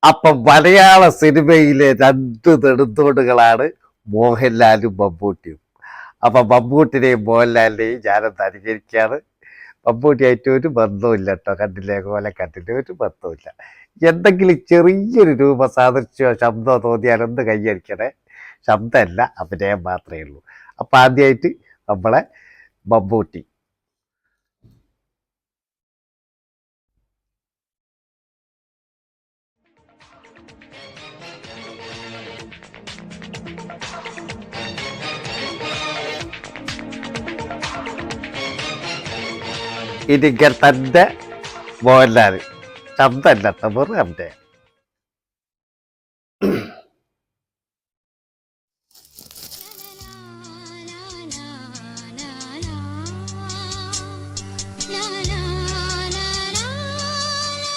അപ്പൊ മലയാള സിനിമയിലെ രണ്ട് നെടുന്തോടുകളാണ് മോഹൻലാലും മമ്മൂട്ടിയും. അപ്പൊ മമ്മൂട്ടിനെയും മോഹൻലാലിനെയും ഞാനൊന്ന് അനുകരിക്കാറ്. മമ്മൂട്ടിയായിട്ട് ഒരു ബന്ധവുമില്ല കേട്ടോ, കണ്ടില്ലേ കോലക്കണ്ടില്ല, ഒരു ബന്ധവുമില്ല. എന്തെങ്കിലും ചെറിയൊരു രൂപ സാദൃശ്യമോ ശബ്ദമോ തോന്നിയാലൊന്ന് കൈയടിക്കണേ. ശബ്ദമല്ല, അഭിനയം മാത്രമേ ഉള്ളൂ. അപ്പൊ ആദ്യമായിട്ട് നമ്മളെ മമ്മൂട്ടി. ഇനിക്കർ തൻ്റെ മോഹൻലാൽ. ശബ്ദമല്ല കേട്ടോ, വെറും അഭിനയം.